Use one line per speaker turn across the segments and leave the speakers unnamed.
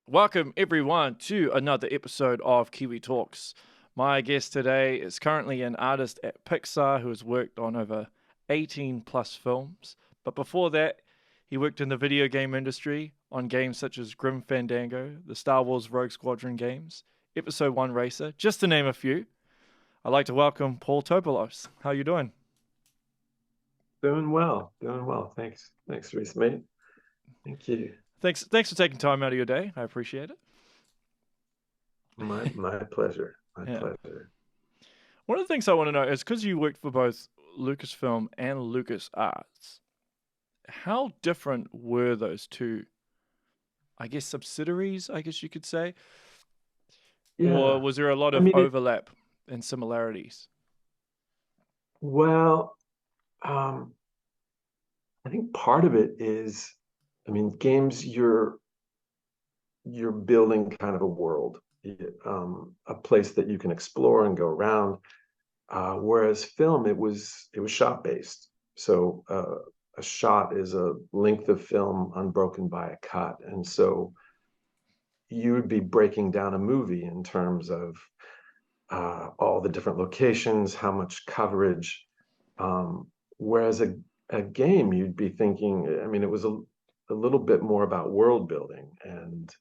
Welcome everyone to another episode of Kiwi Talks. My guest today is currently an artist at Pixar who has worked on over 18 plus films. But before that, he worked in the video game industry on games such as Grim Fandango, the Star Wars Rogue Squadron games, Episode 1 Racer, just to name a few. I'd like to welcome Paul Topolos. How are you doing?
Doing well, doing well. Thanks, Reese, mate. Thank you.
Thanks for taking time out of your day. I appreciate it.
My pleasure. My
Yeah.
pleasure.
One of the things I want to know is because you worked for both Lucasfilm and LucasArts, how different were those two, I guess, subsidiaries, I guess you could say? Or
Yeah.
was there a lot
I
of
mean it
overlap and similarities?
well, um, I think part of it is, games you're building kind of a world, a place that you can explore and go around. Whereas film, it was shot based. So a shot is a length of film unbroken by a cut. And so you would be breaking down a movie in terms of all the different locations, how much coverage. Whereas a game, you'd be thinking, it was a little bit more about world building. And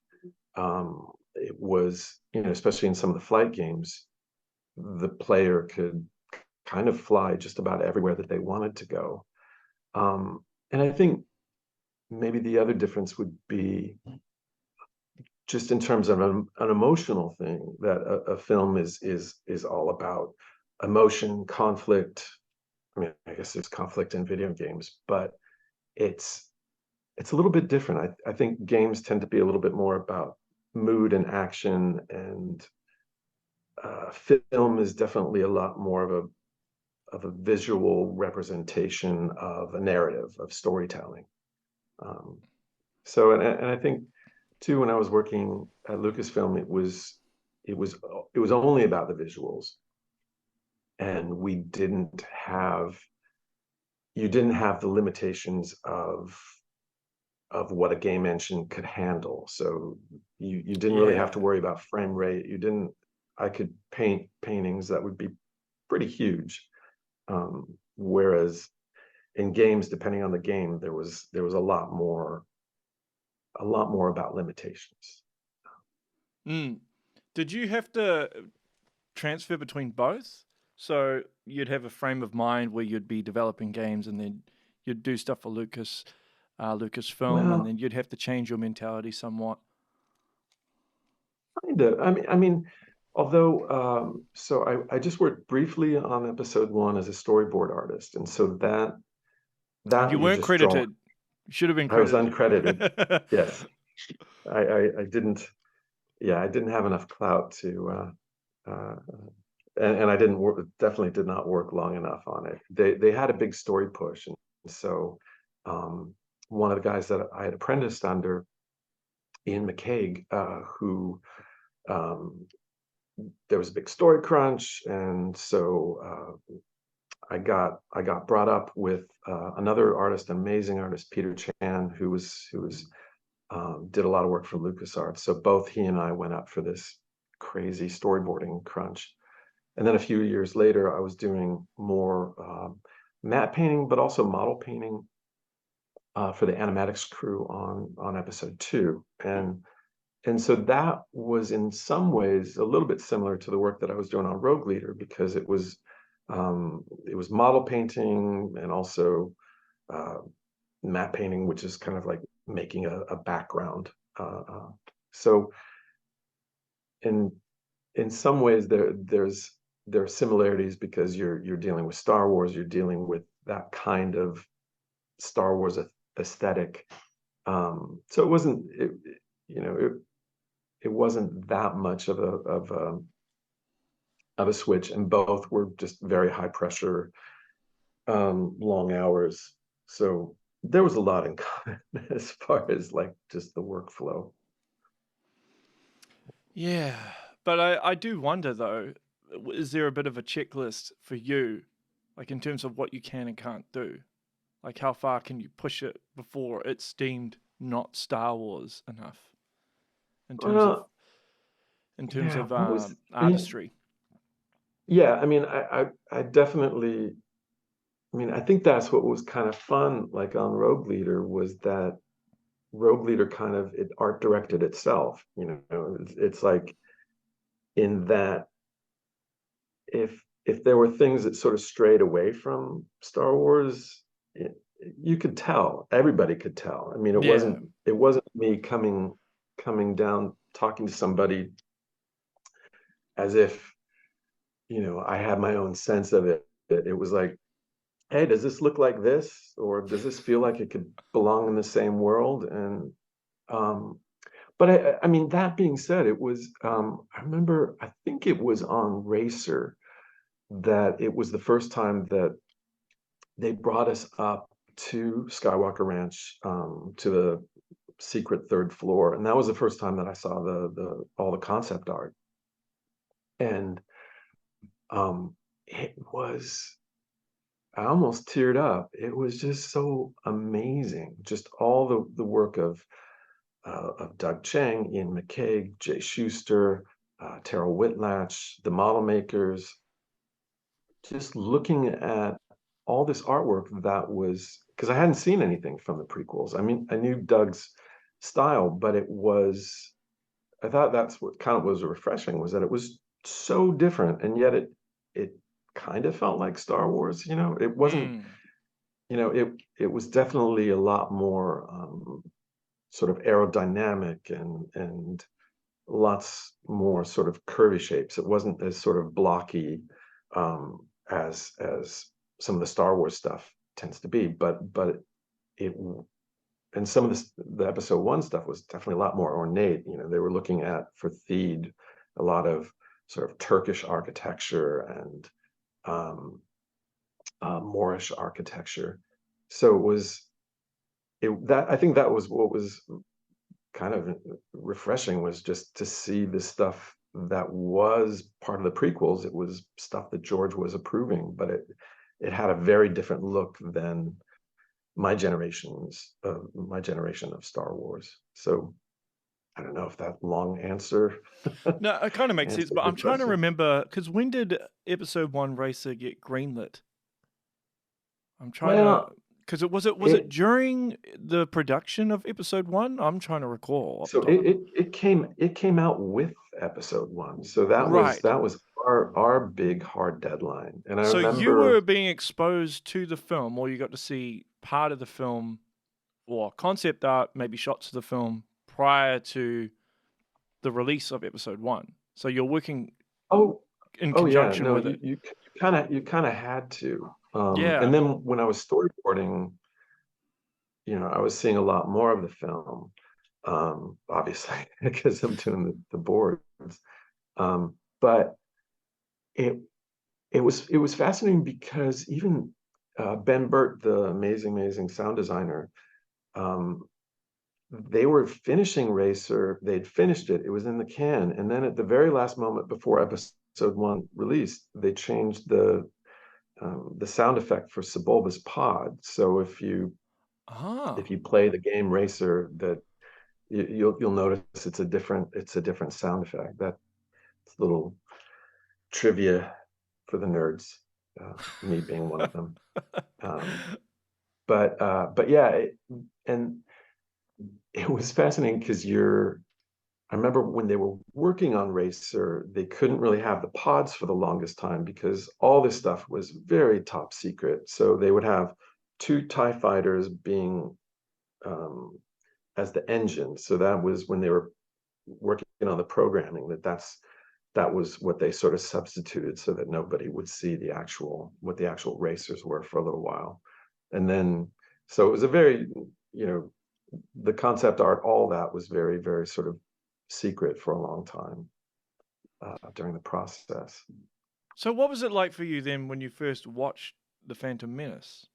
it was, especially in some of the flight games, the player could kind of fly just about everywhere that they wanted to go. And I think maybe the other difference would be just in terms of an emotional thing that a film is all about emotion, conflict. I guess there's conflict in video games, but it's it's a little bit different. I think games tend to be a little bit more about mood and action, and film is definitely a lot more of a visual representation of a narrative of storytelling. Um, and I think too, when I was working at Lucasfilm, it was it was only about the visuals, and we didn't have you didn't have the limitations of what a game engine could handle. So you didn't really have
Yeah.
to worry about frame rate. You didn't. I could paint paintings that would be pretty huge, whereas in games, depending on the game, there was a lot more about limitations.
Mm. Did you have to transfer between both? So you'd have a frame of mind where you'd be developing games and then you'd do stuff for Lucasfilm, and
Well,
then you'd have to change your mentality somewhat.
kind of. Although, so I just worked briefly on episode one as a storyboard artist, and so that
You
you're
weren't
just drawing.
credited. You should have been
I was
credited.
uncredited. Yes, I didn't. Yeah, I didn't have enough clout to, and I didn't work. Definitely did not work long enough on it. They had a big story push, and so um, one of the guys that I had apprenticed under, Ian McCaig, who um, there was a big story crunch, and so I got brought up with another artist, amazing artist, Peter Chan, who was did a lot of work for LucasArts. So both he and I went up for this crazy storyboarding crunch. And then a few years later, I was doing more matte painting, but also model painting for the animatics crew on episode two. And so that was in some ways a little bit similar to the work that I was doing on Rogue Leader, because it was model painting and also uh, matte painting, which is kind of like making a background. So in in some ways there are similarities because you're dealing with Star Wars, you're dealing with that kind of Star Wars aesthetic. So it wasn't that much of a switch, and both were just very high pressure, long hours. So there was a lot in common as far as like just the workflow.
Yeah, but I do wonder though, is there a bit of a checklist for you, like in terms of what you can and can't do? Like how far can you push it before it's deemed not Star Wars enough? in terms of
Well, yeah, what was, I mean,
artistry.
yeah, I mean, I definitely, I mean, I think that's what was kind of fun, like on Rogue Leader, was that Rogue Leader kind of it art directed itself. It's like in that if there were things that sort of strayed away from Star Wars, you could tell. Everybody could tell. I mean,
Yeah.
it wasn't me coming down talking to somebody as if I had my own sense of it. It was like, hey, does this look like this, or does this feel like it could belong in the same world? And um, but I mean, that being said, it was I remember I think it was on Racer that it was the first time that they brought us up to Skywalker Ranch, to the secret third floor, and that was the first time that I saw the all the concept art, and it was I almost teared up. It was just so amazing, just all the work of Doug Chang, Ian McCaig, Jay Schuster, Terrell Whitlatch, the model makers, just looking at all this artwork that was because I hadn't seen anything from the prequels. I mean, I knew Doug's style, but I thought that's what kind of was refreshing was that it was so different, and yet it kind of felt like Star Wars. It wasn't.
Mm.
It was definitely a lot more sort of aerodynamic and lots more sort of curvy shapes. It wasn't as sort of blocky as some of the Star Wars stuff tends to be, but it and some of the episode one stuff was definitely a lot more ornate. They were looking at for Theed a lot of sort of Turkish architecture and Moorish architecture. So it was that I think that was what was kind of refreshing was just to see the stuff that was part of the prequels. It was stuff that George was approving, but it had a very different look than my generation of Star Wars. So I don't know if that long answer
No, it kind of makes sense,
answered
but
your
I'm trying to
question.
remember because when did Episode One Racer get greenlit? I'm trying to
Well,
because was it
it
during the production of Episode One? I'm trying to recall off the
so
top.
it came out with episode one. So that was
Right.
our big hard deadline. And I
So you were
remember,
being exposed to the film, or you got to see part of the film, or concept art, maybe shots of the film prior to the release of Episode One. So you're working
oh,
in
oh yeah,
conjunction
no,
with it.
you kind of had to.
Yeah.
And then when I was storyboarding, I was seeing a lot more of the film, obviously, because I'm doing the boards. But it it was fascinating because even Ben Burt, the amazing sound designer, um, they were finishing Racer. They'd finished it. It was in the can, and then at the very last moment before episode one released, they changed the sound effect for Sebulba's pod. So
Ah.
if you play the game Racer, that you'll notice it's a different sound effect. That's a little trivia for the nerds, me being one of them. Um, but yeah, and it was fascinating because I remember when they were working on Racer, they couldn't really have the pods for the longest time because all this stuff was very top secret. So they would have two TIE fighters being um, as the engine. So that was when they were working on the programming. That was what they sort of substituted so that nobody would see what the actual racers were for a little while. And then so it was a very, you know, the concept art, all that was very, very sort of secret for a long time during the process.
So what was it like for you then when you first watched The Phantom Menace?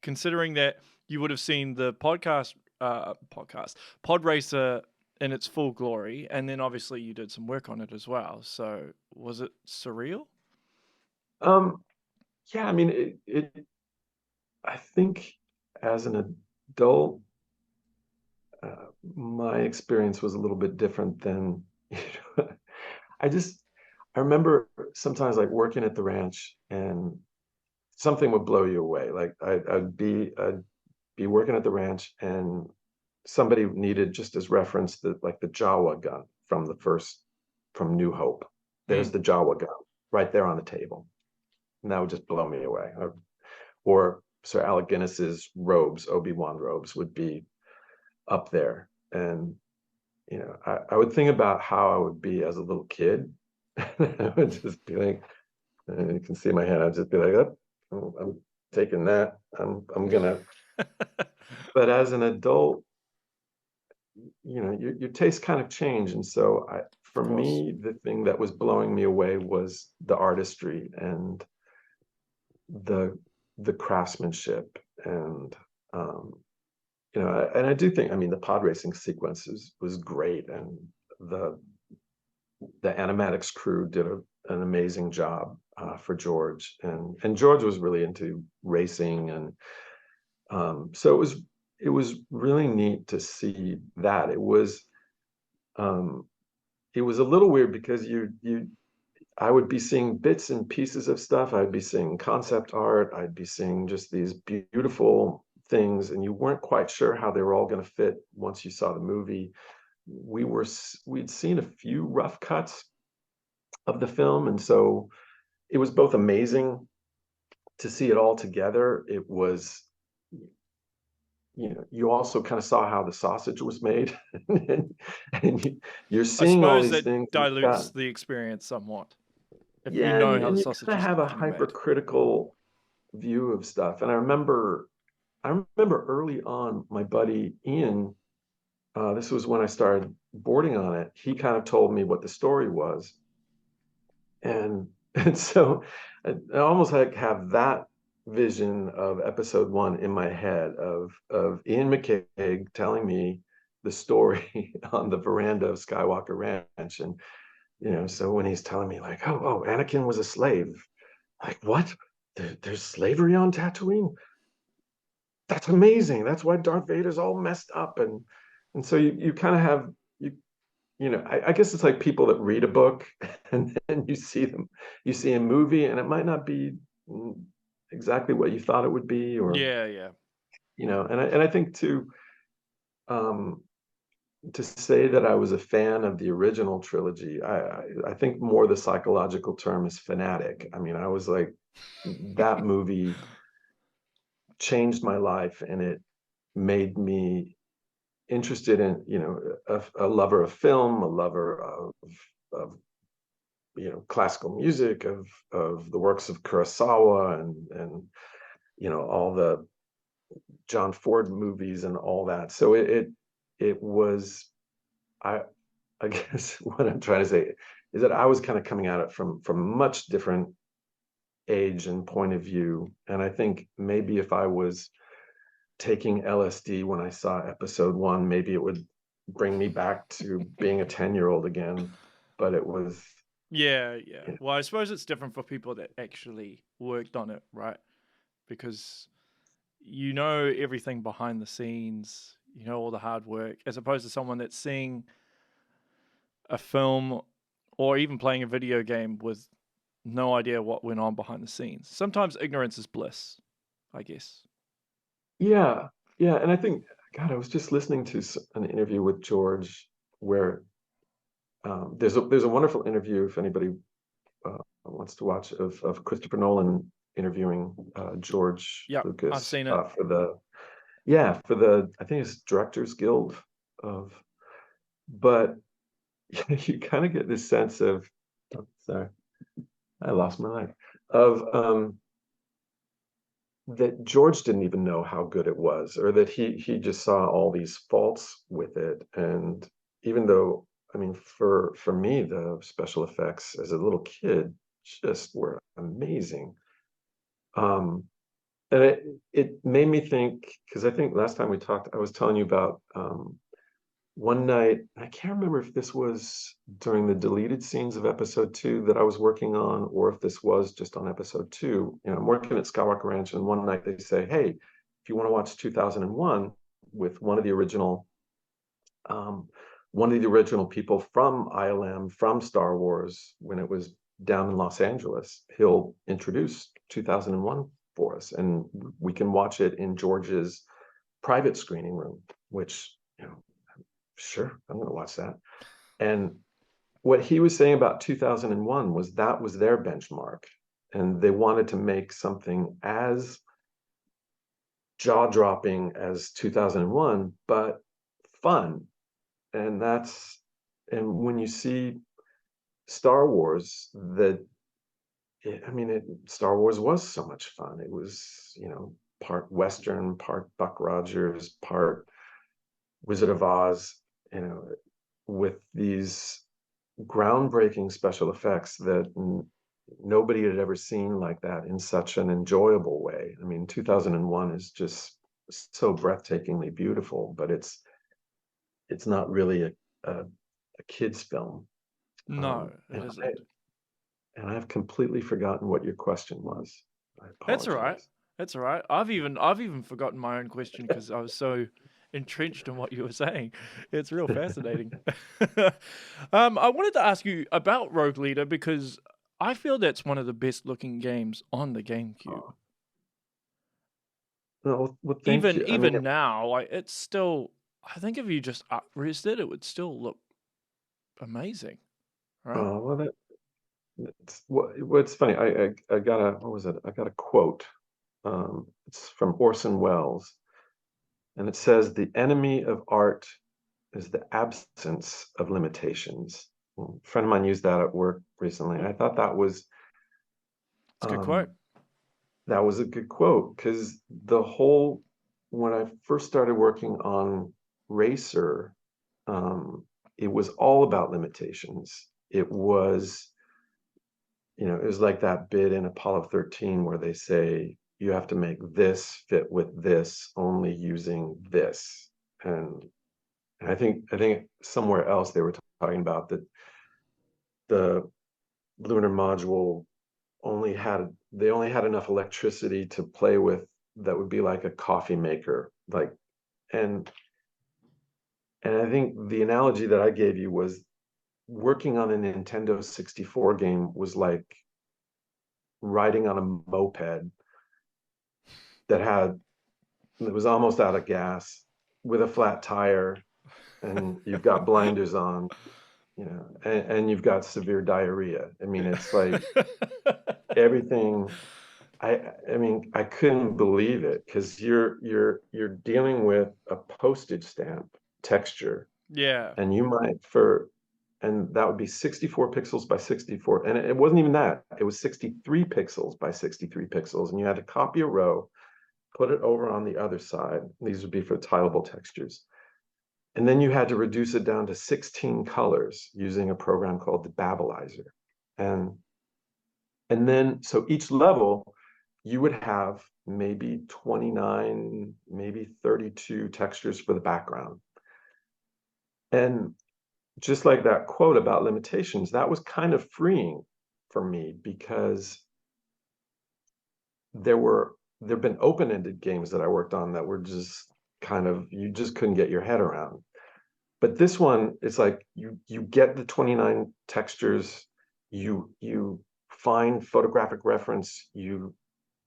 Considering that you would have seen the pod racer in its full glory, and then obviously you did some work on it as well. So was it surreal?
Um, yeah, I mean, I think as an adult, my experience was a little bit different than, I just, I remember sometimes like working at the ranch and something would blow you away. Like I'd be working at the ranch and somebody needed, just as reference, the Jawa gun from New Hope.
Mm.
There's the Jawa gun right there on the table. And that would just blow me away. Or Sir Alec Guinness's robes, Obi-Wan robes, would be up there. And I would think about how I would be as a little kid. I would just be like, and you can see my hand, I'd just be like, oh, I'm taking that. I'm gonna. But as an adult, your tastes kind of change. And so
Of
for
course.
me, the thing that was blowing me away was the artistry and the the craftsmanship. And and I do think, I mean, the pod racing sequences was great, and the the animatics crew did an amazing job for George, and George was really into racing. And so it was really neat to see that. Um, it was a little weird because I would be seeing bits and pieces of stuff. I'd be seeing concept art. I'd be seeing just these beautiful things, and you weren't quite sure how they were all going to fit once you saw the movie. We'd seen a few rough cuts of the film, and so it was both amazing to see it all together. It was, you also kind of saw how the sausage was made, and you're
I
seeing all
suppose
these
that
things. You've got,
dilutes the experience somewhat if you
yeah,
know how
and
the
you
sausage
kind of
is
have a
being made.
hypercritical view of stuff. And I remember early on, my buddy Ian, this was when I started boarding on it. He kind of told me what the story was, and and so I almost like have that vision of episode one in my head of Ian McCaig telling me the story on the veranda of Skywalker Ranch. And so when he's telling me like, oh, Anakin was a slave, like, what? There's slavery on Tatooine? That's amazing. That's why Darth Vader's all messed up. And so you kind of have, I guess it's like people that read a book and then you see a movie, and it might not be exactly what you thought it would be. Or
Yeah, yeah.
and I think um to say that I was a fan of the original trilogy, I think more the psychological term is fanatic. I mean, I was like, that movie changed my life, and it made me interested in, a lover of film, a lover of classical music, of the works of Kurosawa, and all the John Ford movies and all that. So it was, I I guess what I'm trying to say is that I was kind of coming at it from a much different age and point of view. And I think maybe if I was taking LSD when I saw episode one, maybe it would bring me back to being a 10-year-old again. But it was,
Yeah, yeah. Well, I suppose it's different for people that actually worked on it, right? Because you know everything behind the scenes, you know all the hard work, as opposed to someone that's seeing a film or even playing a video game with no idea what went on behind the scenes. Sometimes ignorance is bliss, I guess.
yeah, yeah. And I think, God, I was just listening to an interview with George where there's a wonderful interview, if anybody wants to watch, of Christopher Nolan interviewing George
Yep, I've
Lucas
seen it.
for the I think it's Directors Guild of. But you kind of get this sense of, oh, sorry, I lost my line, of that George didn't even know how good it was, or that he just saw all these faults with it. And even though, I mean, for me, the special effects as a little kid just were amazing. Um, and it made me think, because I think last time we talked, I was telling you about one night, I can't remember if this was during the deleted scenes of episode two that I was working on, or if this was just on episode two. I'm working at Skywalker Ranch, and one night they say, hey, if you want to watch 2001 with one of the original One of the original people from ILM, from Star Wars, when it was down in Los Angeles, he'll introduce 2001 for us, and we can watch it in George's private screening room, which, sure, I'm going to watch that. And what he was saying about 2001 was that was their benchmark, and they wanted to make something as jaw-dropping as 2001, but fun. And when you see Star Wars, Star Wars was so much fun. It was, part Western, part Buck Rogers, part Wizard of Oz, with these groundbreaking special effects that nobody had ever seen like that in such an enjoyable way. I mean, 2001 is just so breathtakingly beautiful, but it's not really a kid's film.
No, it isn't.
And I've completely forgotten what your question was. I
That's all right.
apologize.
That's all right. I've even forgotten my own question because I was so entrenched in what you were saying. It's real fascinating. I wanted to ask you about Rogue Leader because I feel that's one of the best looking games on the GameCube.
Well, thank you.
Even now, it's still. I think if you just up-res it would still look amazing, right?
Oh, well, what's funny. I got what was it? I got a quote. It's from Orson Welles, and it says, "The enemy of art is the absence of limitations." A friend of mine used that at work recently, and I thought that was
It's a good quote.
That was a good quote, because when I first started working on Racer, it was all about limitations. It was, it was like that bit in Apollo 13 where they say you have to make this fit with this only using this. And I think somewhere else they were talking about that the lunar module they only had enough electricity to play with that would be like a coffee maker. And I think the analogy that I gave you was working on a Nintendo 64 game was like riding on a moped that was almost out of gas with a flat tire, and you've got blinders on, and you've got severe diarrhea. I mean, it's like everything. I couldn't believe it, because you're dealing with a postage stamp texture,
Yeah.
and and that would be 64 pixels by 64, and it wasn't even that. It was 63 pixels by 63 pixels, and you had to copy a row, put it over on the other side. These would be for tileable textures. And then you had to reduce it down to 16 colors using a program called the Babelizer. And then, so each level, you would have maybe 29, maybe 32 textures for the background. And just like that quote about limitations, that was kind of freeing for me, because there've been open-ended games that I worked on that were just you just couldn't get your head around. But this one, it's like you get the 29 textures, you find photographic reference, you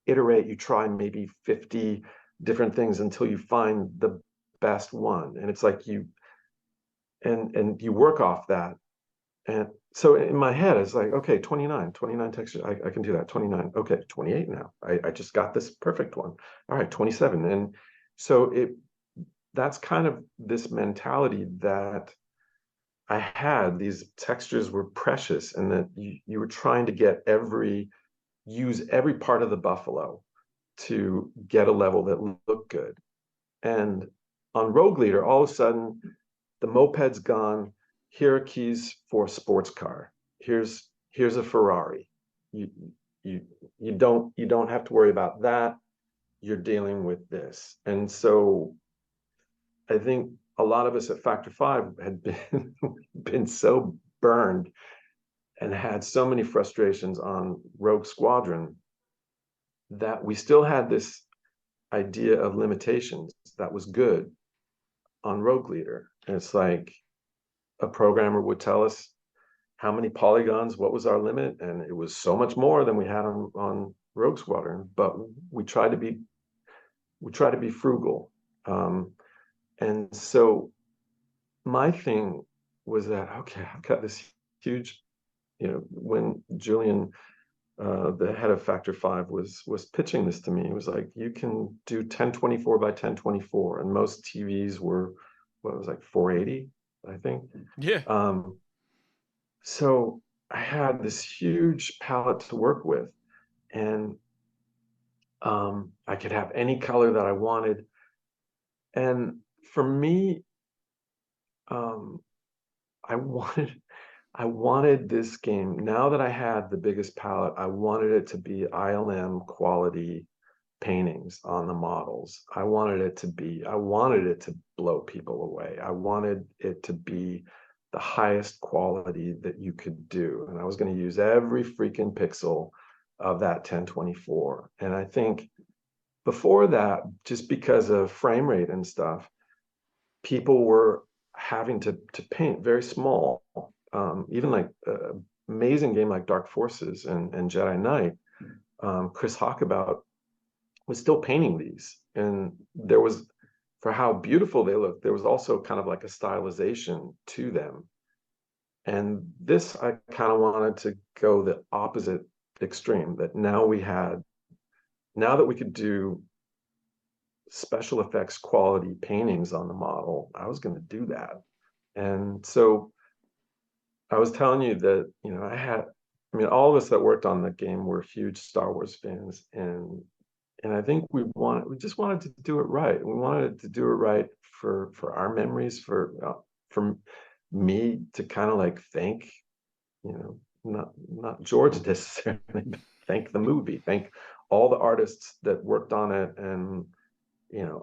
iterate, you try maybe 50 different things until you find the best one. And it's like you work off that. And so in my head, it's like, okay, 29 textures, I can do that. 29, okay, 28 now. I just got this perfect one. All right, 27. And so that's kind of this mentality that I had. These textures were precious, and that you were trying to use every part of the buffalo to get a level that looked good. And on Rogue Leader, all of a sudden, the moped's gone. Here are keys for a sports car. Here's a Ferrari. You don't have to worry about that. You're dealing with this. And so I think a lot of us at Factor 5 had been so burned and had so many frustrations on Rogue Squadron that we still had this idea of limitations that was good. on Rogue Leader. And it's like a programmer would tell us how many polygons, what was our limit, and it was so much more than we had on Rogue Squadron. But we tried to be frugal, and so my thing was that, okay, I've got this huge, when Julian, the head of Factor 5, was pitching this to me, it was like, you can do 1024 by 1024, and most TVs were, what was like 480, I think.
Yeah.
So I had this huge palette to work with, and I could have any color that I wanted. And for me, um, I wanted I wanted this game, now that I had the biggest palette, I wanted it to be ILM quality paintings on the models. I wanted it to blow people away. I wanted it to be the highest quality that you could do. And I was going to use every freaking pixel of that 1024. And I think before that, just because of frame rate and stuff, people were having to paint very small. Even like amazing game like Dark Forces and Jedi Knight, Chris Hockabout was still painting these, and there was, for how beautiful they looked, there was also kind of like a stylization to them. And this, I kind of wanted to go the opposite extreme, that now that we could do special effects quality paintings on the model, I was going to do that. And so I was telling you that, I mean, all of us that worked on the game were huge Star Wars fans, and I think we just wanted to do it right. We wanted to do it right for our memories, for me to kind of like thank, not George necessarily, but thank the movie, thank all the artists that worked on it, and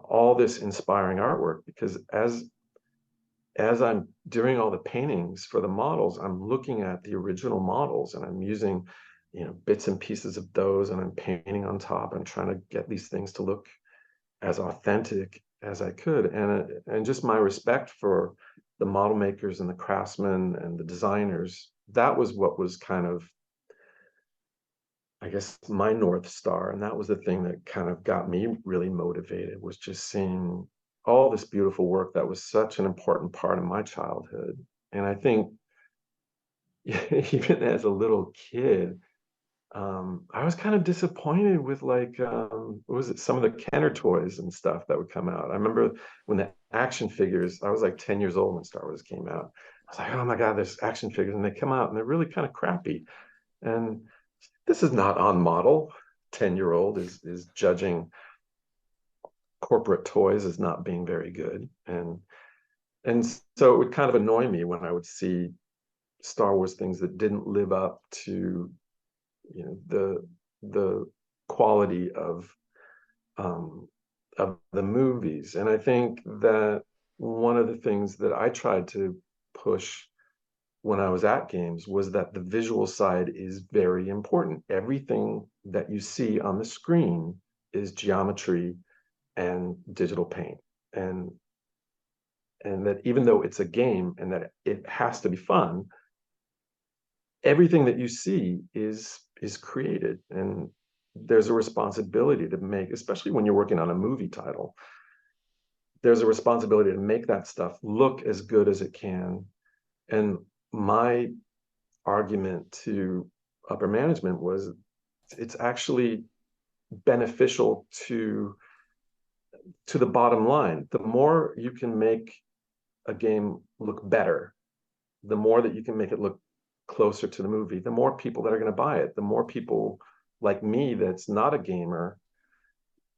all this inspiring artwork. Because as I'm doing all the paintings for the models, I'm looking at the original models, and I'm using, bits and pieces of those, and I'm painting on top. I'm trying to get these things to look as authentic as I could. And just my respect for the model makers and the craftsmen and the designers, that was what was kind of, I guess, my North Star. And that was the thing that kind of got me really motivated, was just seeing all this beautiful work that was such an important part of my childhood. And I think even as a little kid, I was kind of disappointed with, like, what was it, some of the Kenner toys and stuff that would come out. I remember when the action figures, I was like 10 years old when Star Wars came out. I was like, oh my God, there's action figures, and they come out and they're really kind of crappy. And this is not on model. 10-year-old is judging corporate toys as not being very good. And so it would kind of annoy me when I would see Star Wars things that didn't live up to, the quality of the movies. And I think that one of the things that I tried to push when I was at games was that the visual side is very important. Everything that you see on the screen is geometry and digital paint. And that even though it's a game and that it has to be fun, everything that you see is created, and there's a responsibility to make, especially when you're working on a movie title, there's a responsibility to make that stuff look as good as it can. And my argument to upper management was, it's actually beneficial to the bottom line. The more you can make a game look better, the more that you can make it look closer to the movie, the more people that are going to buy it, the more people like me that's not a gamer.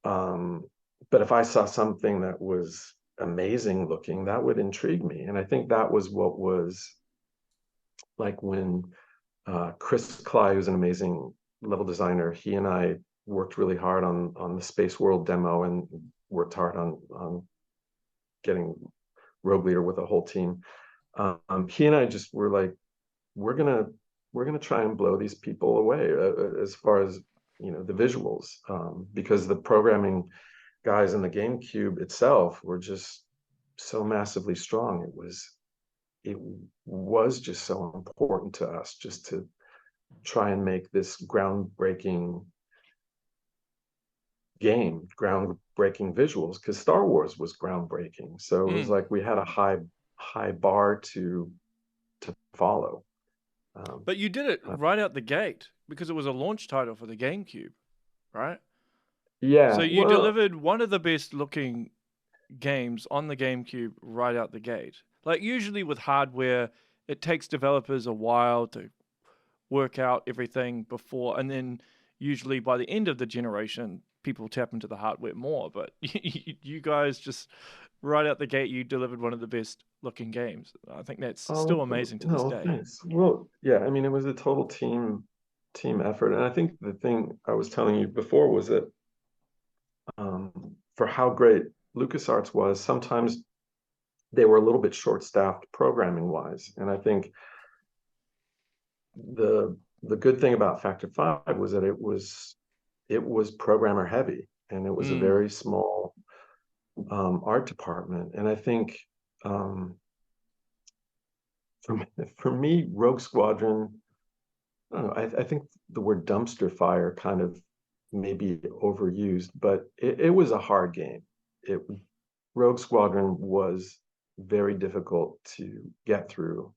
But if I saw something that was amazing looking, that would intrigue me. And I think that was what was like when Chris Cly, who's an amazing level designer, he and I worked really hard on the Space World demo, and worked hard on getting Rogue Leader with a whole team. He and I just were like, we're gonna try and blow these people away, as far as the visuals, because the programming guys in the GameCube itself were just so massively strong. It was just so important to us just to try and make this groundbreaking game, groundbreaking visuals, because Star Wars was groundbreaking. So it was
Mm.
like we had a high bar to follow.
But you did it
Uh,
right out the gate because it was a launch title for the GameCube, right? So
yeah,
you
well,
delivered one of the best looking games on the GameCube right out the gate. Like usually with hardware, it takes developers a while to work out everything before, and then usually by the end of the generation, people tap into the hardware more. But you guys just right out the gate, you delivered one of the best looking games. I think that's still
oh
amazing to this
no,
day.
thanks. Well, yeah, I mean, it was a total team effort, and I think the thing I was telling you before was that for how great LucasArts was, sometimes they were a little bit short-staffed programming wise, and I think the good thing about Factor 5 was that it was programmer heavy, and it was a
Mm.
very small art department. And I think um, for, for me, Rogue Squadron, I don't know, I think the word dumpster fire kind of maybe overused, but it was a hard game. It Rogue Squadron was very difficult to get through.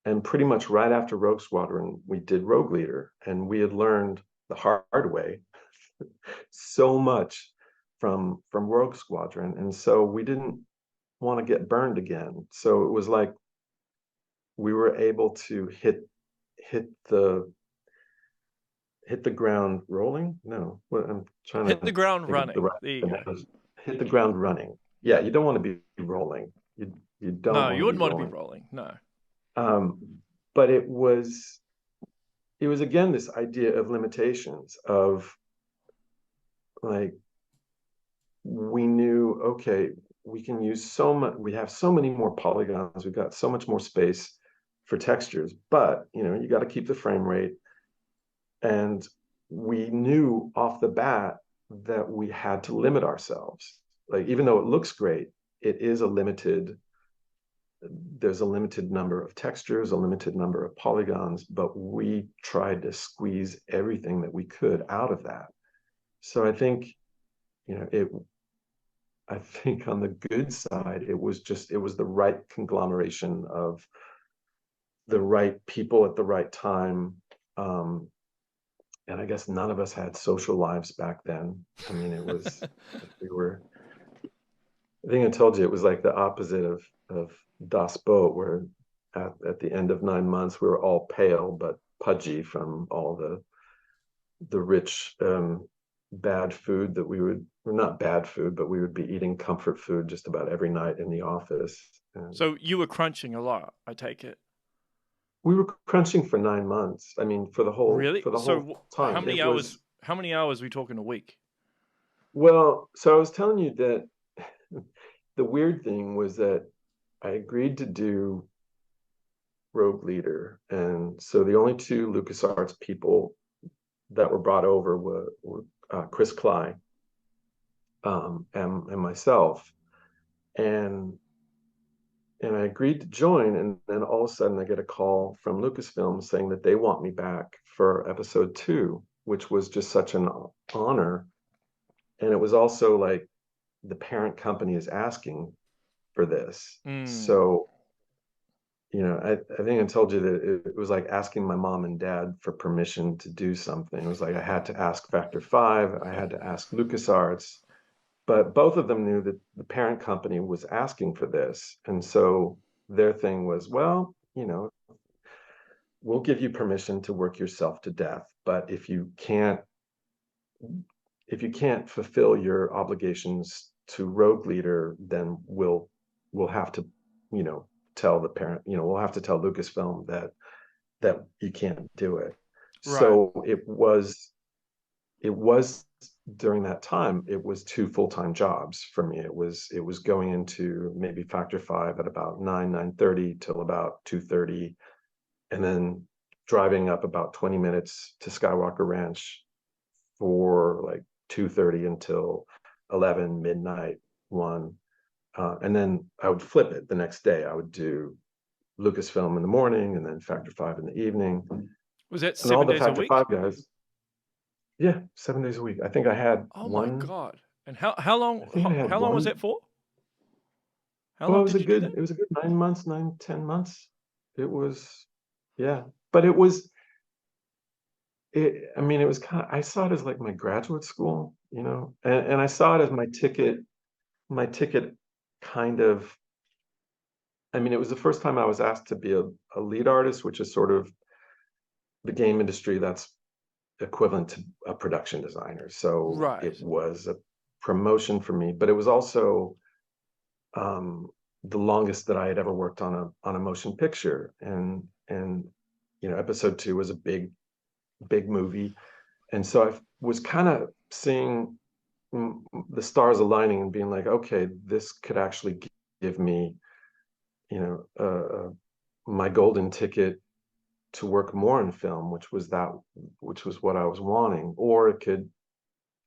And pretty much right after Rogue Squadron, we did Rogue Leader, and we had learned the hard way so much from Rogue Squadron, and so we didn't want to get burned again. So it was like we were able to hit the hit the ground rolling. No, what I'm trying
Hit the
to
ground
think of the
running.
right
There you go.
analogy. Hit the ground running. Yeah,
Yeah.
you don't want to be rolling. You don't
No,
want
you
to be
wouldn't want to be
rolling.
rolling. No.
But it was again this idea of limitations of like we knew, okay, we can use so much, we have so many more polygons, we've got so much more space for textures, but you got to keep the frame rate. And we knew off the bat that we had to limit ourselves. Like, even though it looks great, it is there's a limited number of textures, a limited number of polygons, but we tried to squeeze everything that we could out of that. So you know, it, I think on the good side, it was the right conglomeration of the right people at the right time. Um, and I guess none of us had social lives back then. I mean, it was like I think I told you it was like the opposite of Das Boat, where at the end of 9 months, we were all pale but pudgy from all the rich bad food that we would, or not bad food, but we would be eating comfort food just about every night in the office. And
So you were crunching a lot, I take it.
we were crunching for 9 months. I mean,
Really?
for the whole
So how
time.
many
It
hours?
was,
How many hours are we talking a week?
well, so I was telling you that the weird thing was that I agreed to do Rogue Leader, and so the only two LucasArts people that were brought over were Chris Cly and myself, and and I agreed to join, and then all of a sudden I get a call from Lucasfilm saying that they want me back for episode 2, which was just such an honor. And it was also like the parent company is asking for this.
Mm.
So, I think I told you that it was like asking my mom and dad for permission to do something. It was like I had to ask Factor 5, I had to ask LucasArts, but both of them knew that the parent company was asking for this. And so their thing was, well, we'll give you permission to work yourself to death, but if you can't fulfill your obligations to Rogue Leader, then we'll have to, you know, tell the parent, we'll have to tell Lucasfilm that you can't do it.
Right.
So it was during that time, it was two full-time jobs for me. It was going into maybe Factor 5 at about 9:30 till about 2:30, and then driving up about 20 minutes to Skywalker Ranch for like 2:30 until 11 midnight 1. And then I would flip it the next day. I would do Lucasfilm in the morning and then Factor 5 in the evening.
Was that
And all
7
the
days a
Factor
week?
5 guys, yeah, 7 days a week. I think I had
Oh my
one,
God. And how long
I think I had
how long was
one.
that for? How
Well,
long did you do that?
it was a good 9 months, 10 months. It was, yeah, but it was, I mean, it was kind of, I saw it as like my graduate school, and I saw it as my ticket kind of, I mean, it was the first time I was asked to be a lead artist, which is sort of the game industry that's equivalent to a production designer. So it
Right.
was a promotion for me, but it was also um, the longest that I had ever worked on a motion picture. And episode 2 was a big movie, and so I was kind of seeing the stars aligning and being like, okay, this could actually give me, you know, my golden ticket to work more in film, which was what I was wanting, or it could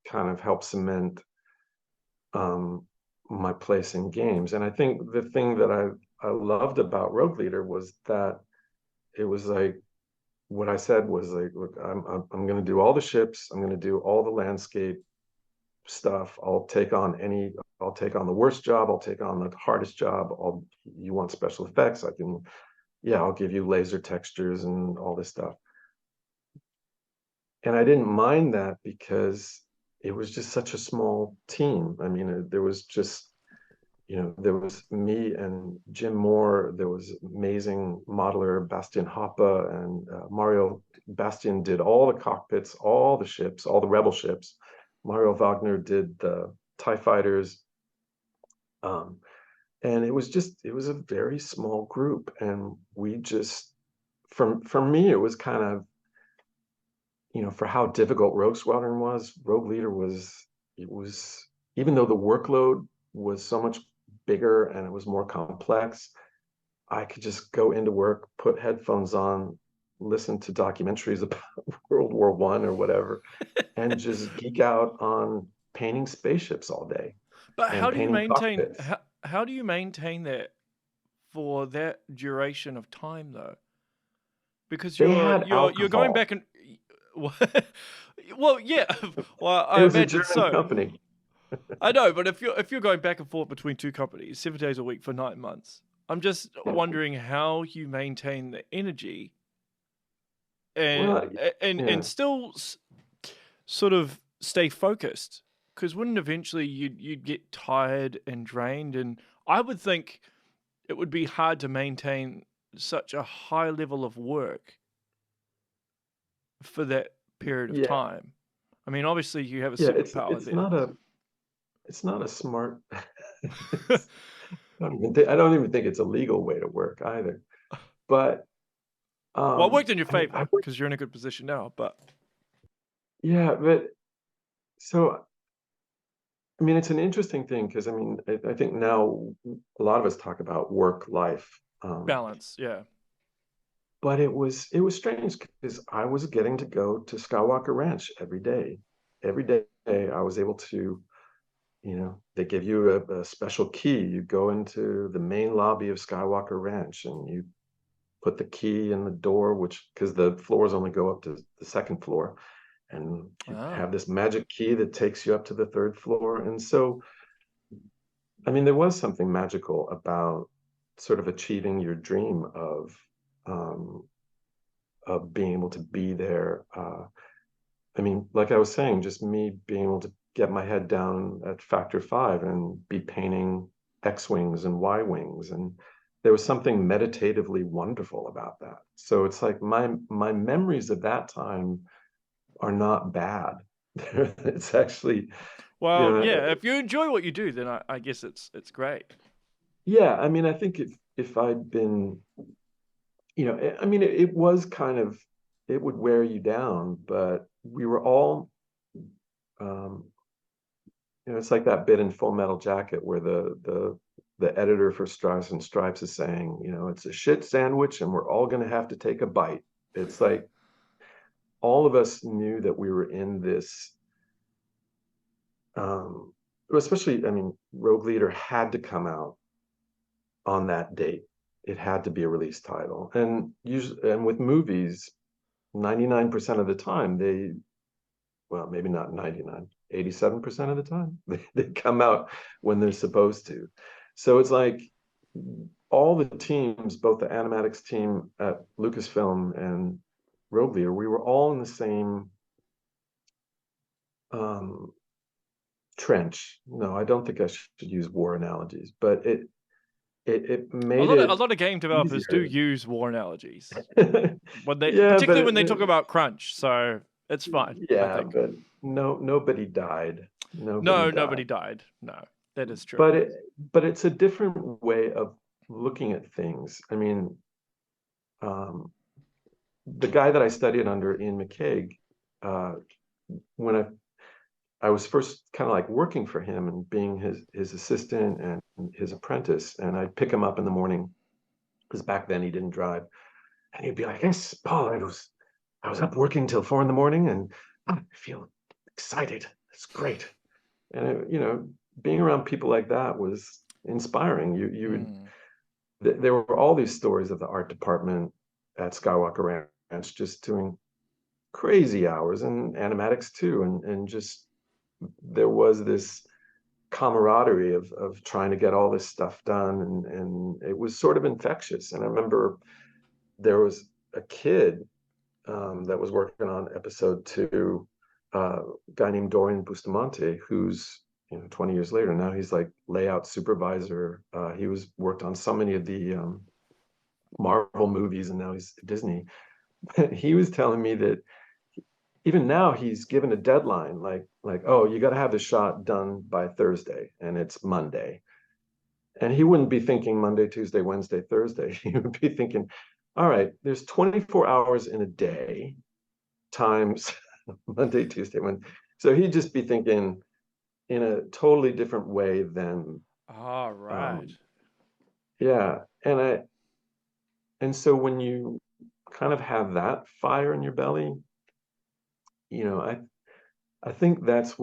kind of help cement um, my place in games. And I think the thing that I loved about Rogue Leader was that it was like what I said was like, look, I'm going to do all the ships, I'm going to do all the landscape stuff. I'll take on the worst job, I'll take on the hardest job. You want special effects, I'll give you laser textures and all this stuff. And I didn't mind that because it was just such a small team. I mean, there was just, there was me and Jim Moore. There was amazing modeler Bastian Hoppe, and Mario Bastian did all the cockpits, all the ships, all the rebel ships. Mario Wagner did the TIE fighters. Um, and it was a very small group. And we just, for me, it was kind of, for how difficult Rogue Squadron was, Rogue Leader it was, even though the workload was so much bigger and it was more complex, I could just go into work, put headphones on, listen to documentaries about World War I or whatever, and just geek out on painting spaceships all day
But
and painting cockpits.
how do you maintain that for that duration of time though? Because
They had
you're going
alcohol.
back and well, yeah. Well,
It
I
was a
imagine
German
so.
company.
I know, but if you're going back and forth between two companies 7 days a week for 9 months, I'm just wondering how you maintain the energy and
Well, yeah,
still sort of stay focused. Because wouldn't eventually you'd get tired and drained, and I would think it would be hard to maintain such a high level of work for that period of
yeah,
time. I mean, obviously you have a
yeah.
superpower there.
It's not a smart. I don't even think it's a legal way to work either. But
Well, it worked in your
I mean,
favor because you're in a good position now. But
yeah, but so I mean, it's an interesting thing because I mean, I think now a lot of us talk about work life,
balance, yeah.
but it was strange because I was getting to go to Skywalker Ranch every day. Every day I was able to, they give you a special key. You go into the main lobby of Skywalker Ranch and you put the key in the door, which because the floors only go up to the second floor, and you
Ah,
have this magic key that takes you up to the third floor. And so, I mean, there was something magical about sort of achieving your dream um, of being able to be there. I mean, like I was saying, just me being able to get my head down at Factor 5 and be painting X wings and Y wings, and there was something meditatively wonderful about that. So it's like my memories of that time are not bad. It's actually, you
well,
know,
yeah. If you enjoy what you do, then I guess it's great.
yeah. I mean, I think if I'd been, I mean, it was kind of, it would wear you down, but we were all, um, it's like that bit in Full Metal Jacket where the editor for Stars and Stripes is saying, it's a shit sandwich and we're all going to have to take a bite. It's like all of us knew that we were in this, um, especially, I mean, Rogue Leader had to come out on that date. It had to be a release title. And usually, and with movies, 99% of the time, well, maybe not 99, 87% of the time, they come out when they're supposed to. So it's like all the teams, both the animatics team at Lucasfilm and Rogue Leader, we were all in the same um, trench. No, I don't think I should use war analogies, but it made
A
it
lot of game developers do
easier.
use war analogies when they,
Yeah,
particularly
but
when they talk about crunch. So it's fine, I
yeah,
think.
but nobody died. Nobody
No,
died.
nobody died. No, that is true.
But it's a different way of looking at things. I mean, um, the guy that I studied under, Ian McCaig, uh, when I was first kind of like working for him and being his assistant and his apprentice, and I'd pick him up in the morning because back then he didn't drive, and he'd be like, "Yes, Paul, I was up working till 4 in the morning, and I feel excited. It's great." And being around people like that was inspiring. You would
Mm.
there were all these stories of the art department at Skywalker Ranch just doing crazy hours, and animatics too, and just there was this camaraderie of trying to get all this stuff done, and it was sort of infectious. And I remember there was a kid that was working on episode 2, a guy named Dorian Bustamante, who's 20 years later now he's like layout supervisor. He was worked on so many of the Marvel movies, and now he's Disney. He was telling me that even now he's given a deadline, like, oh, you got to have the shot done by Thursday, and it's Monday. And he wouldn't be thinking Monday, Tuesday, Wednesday, Thursday. He would be thinking, all right, there's 24 hours in a day times Monday, Tuesday, Wednesday. So he'd just be thinking in a totally different way than
All right.
um, yeah. And so when you kind of have that fire in your belly, you know, I think that's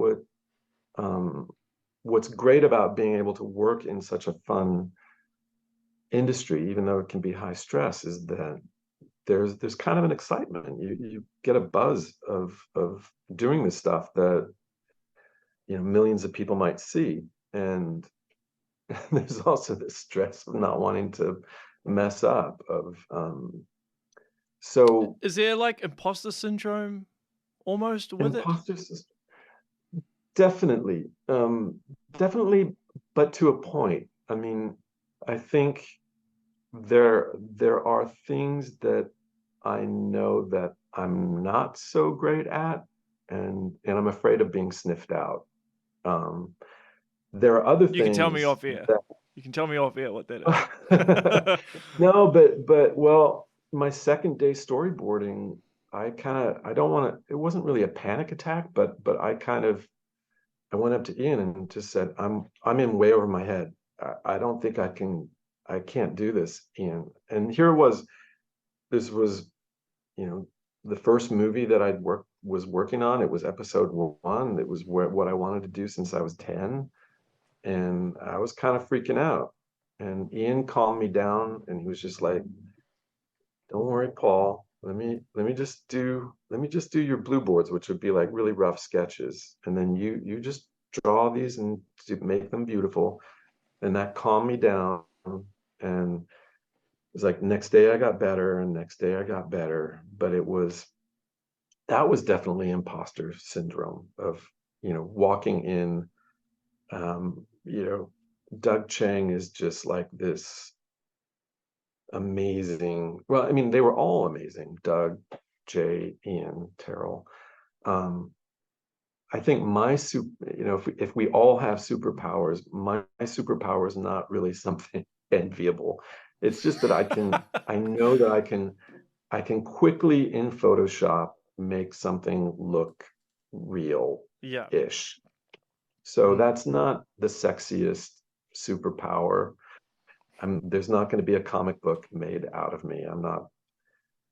um, what's great about being able to work in such a fun industry, even though it can be high stress, is that there's kind of an excitement. You get a buzz of doing this stuff that millions of people might see, and there's also the stress of not wanting to mess up. So
Is there like imposter syndrome almost with it?
imposter system, definitely, definitely, but to a point. I mean, I think there are things that I know that I'm not so great at, and I'm afraid of being sniffed out. Um, there are other
You can tell me
things
off air.
that
You can tell me off air what that is.
no, but well, my second day storyboarding, I don't want to. It wasn't really a panic attack, but I went up to Ian and just said, I'm in way over my head. I don't think I can't do this, Ian. And here it was. This was, you know, the first movie that was working on. It was episode 1. It was what I wanted to do since I was 10, and I was kind of freaking out. And Ian calmed me down, and he was just like, "Don't worry, Paul. Let me just do your blue boards, which would be like really rough sketches, and then you just draw these and make them beautiful." And that calmed me down. And it was like next day I got better, and next day I got better. But that was definitely imposter syndrome of walking in. um you know Doug Chang is just like this amazing, well, I mean, they were all amazing. Doug, Jay, Ian, Terrell. um I think my super, if we all have superpowers, my superpower is not really something enviable. It's just that I know that I can quickly in Photoshop make something look
Yeah.
real-ish. So
Mm.
that's not the sexiest superpower. There's not going to be a comic book made out of me.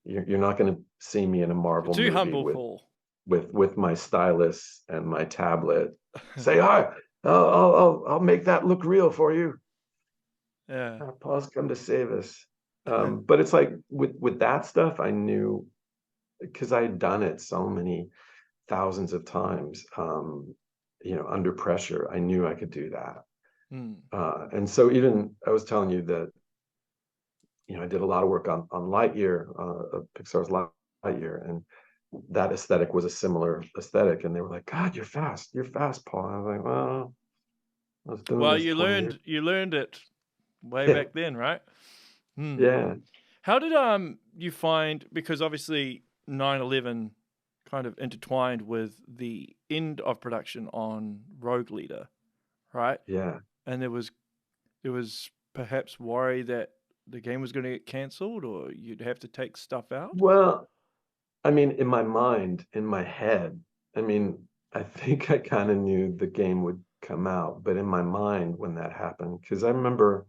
You're not going to see me in a
You're
Marvel
too
movie
humble, Paul.
with my stylus and my tablet. Say hi. I'll make that look real for you.
Yeah.
Paul's come to save us. But it's like with that stuff, I knew because I had done it so many thousands of times, under pressure. I knew I could do that.
Mm.
And so even I was telling you that, I did a lot of work on Lightyear, Pixar's Lightyear, and that aesthetic was a similar aesthetic. And they were like, God, you're fast, Paul. And I was like, well, I was doing
Well,
this 20 years.
you learned it way
Yeah,
back then, right? Hmm.
yeah.
How did you find, because obviously 9/11 kind of intertwined with the end of production on Rogue Leader, right?
Yeah.
And there was perhaps worry that the game was going to get cancelled or you'd have to take stuff out.
Well, I mean, in my mind, in my head, I mean, I think I kind of knew the game would come out, but in my mind when that happened, because I remember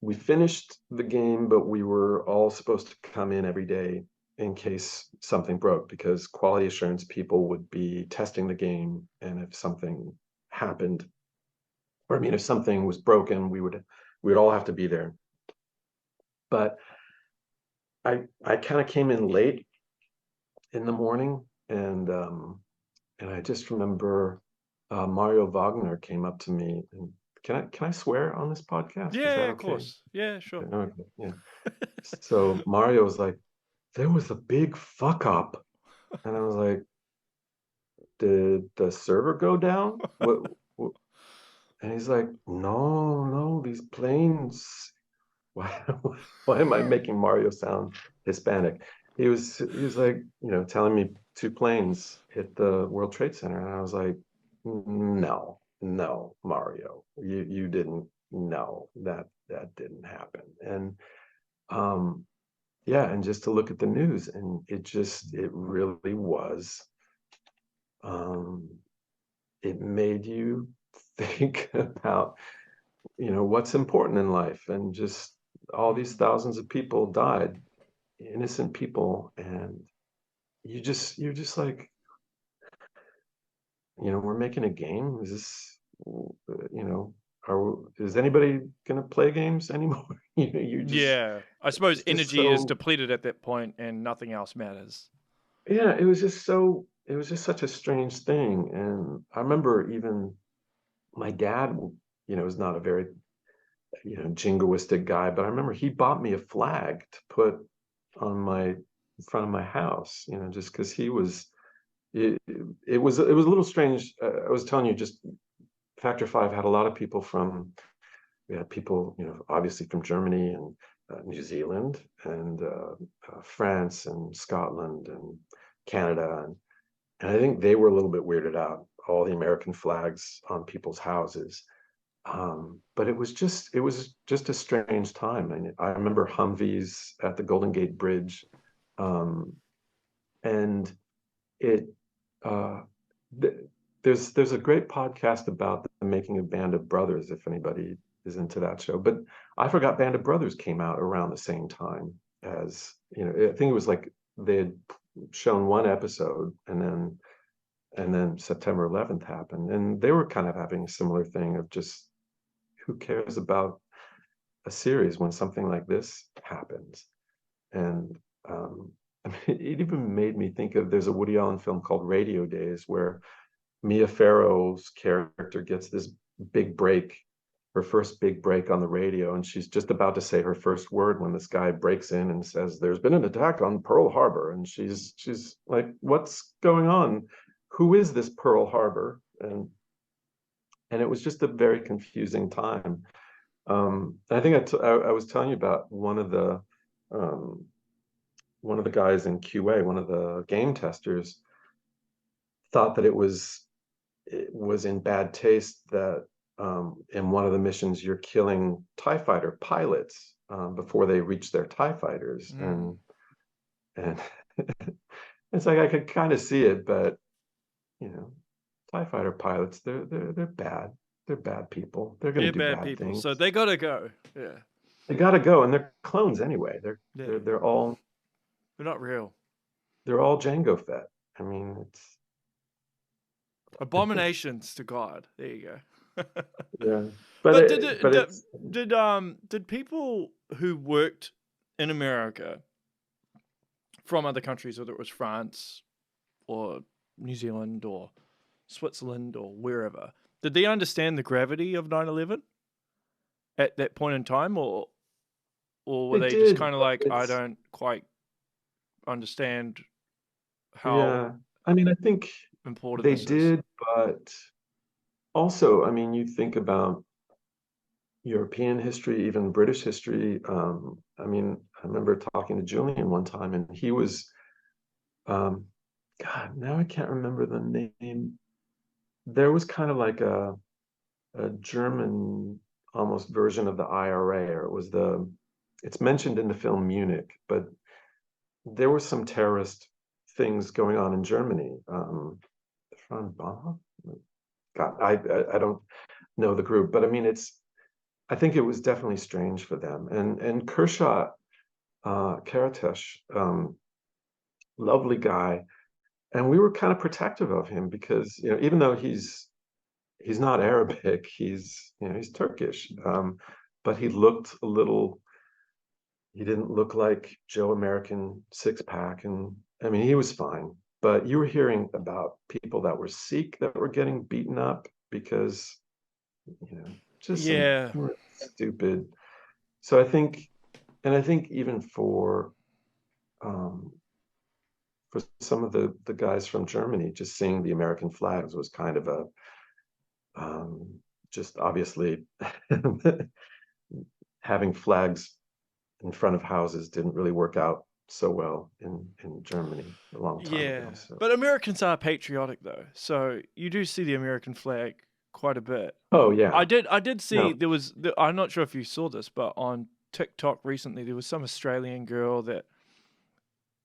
we finished the game, but we were all supposed to come in every day in case something broke, because quality assurance people would be testing the game, and if something happened, or I mean, if something was broken, we would all have to be there. But I kind of came in late in the morning, and I just remember Mario Wagner came up to me, and can I swear on this podcast? Is
Yeah,
that
of
okay?
course. Yeah, sure.
Okay, okay, yeah. So Mario was like, there was a big fuck up, and I was like, did the server go down? What? And he's like, no, no, these planes. Why, why am I making Mario sound Hispanic? He was like, telling me two planes hit the World Trade Center, and I was like, no, no, Mario, you didn't. No, that didn't happen. And um, yeah, and just to look at the news, and it really was. Um, it made you think about what's important in life, and just all these
Mm.
thousands of people died, innocent people, and you're just like, we're making a game. Is this, is anybody gonna play games anymore?
Yeah. I suppose
It's just
energy is
so,
depleted at that point and nothing else matters.
yeah, it was just such a strange thing. And I remember even my dad, is not a very, jingoistic guy, but I remember he bought me a flag to put on my in front of my house, just because it, it was a little strange. I was telling you, just Factor Five had a lot of people we had people, obviously from Germany and New Zealand and France and Scotland and Canada, and I think they were a little bit weirded out, all the American flags on people's houses. But it was just a strange time. I remember Humvees at the Golden Gate Bridge, um, and it uh, th- there's a great podcast about the making of Band of Brothers, if anybody is into that show. But I forgot Band of Brothers came out around the same time as, I think it was like they had shown one episode, and then September 11th happened, and they were kind of having a similar thing of just, who cares about a series when something like this happens? And I mean, it even made me think of, there's a Woody Allen film called Radio Days, where Mia Farrow's character gets this big break, her first big break on the radio, and she's just about to say her first word when this guy breaks in and says, "There's been an attack on Pearl Harbor," and she's like, "What's going on? Who is this Pearl Harbor?" And it was just a very confusing time. I think I was telling you about um, one of the guys in QA, one of the game testers, thought that it was in bad taste that in one of the missions you're killing TIE fighter pilots before they reach their TIE fighters,
Mm.
and it's like I could kind of see it, but you know, TIE fighter pilots, they're bad. They're bad people. They're going
They're
to do
bad
bad
people,
things.
so they gotta go. Yeah.
They got to go, and they're clones anyway. They're
Yeah.
they're they're all
They're not real.
they're all Django Fett. I mean,
Abominations to God. There you go.
Yeah,
But
but it's
did people who worked in America from other countries, whether it was France or New Zealand or Switzerland or wherever, did they understand the gravity of 9/11 at that point in time, or were
they
they just
did,
kind of
but
like, I
it's
don't quite understand how
yeah. I mean, I think
important
they
this is?
did, but also, I mean, you think about European history, even British history. I mean, I remember talking to Julian one time, and he was, um, God, now I can't remember the name. There was kind of like a German almost version of the IRA, or it's mentioned in the film Munich, but there were some terrorist things going on in Germany. Von Bonhoff? God, I don't know the group, but I mean, I think it was definitely strange for them. And Kershaw Karatesh, lovely guy, and we were kind of protective of him because even though he's not Arabic, he's Turkish, but he didn't look like Joe American six pack, and I mean he was fine. But you were hearing about people that were Sikh that were getting beaten up because just some
Yeah,
stupid. So I think even um, for some of the guys from Germany, just seeing the American flags was kind of a just obviously having flags in front of houses didn't really work out so well in Germany a long time
yeah.
ago. So,
But Americans are patriotic though, so you do see the American flag quite a bit.
oh yeah,
I did see
no,
there was. I'm not sure if you saw this, but on TikTok recently there was some Australian girl that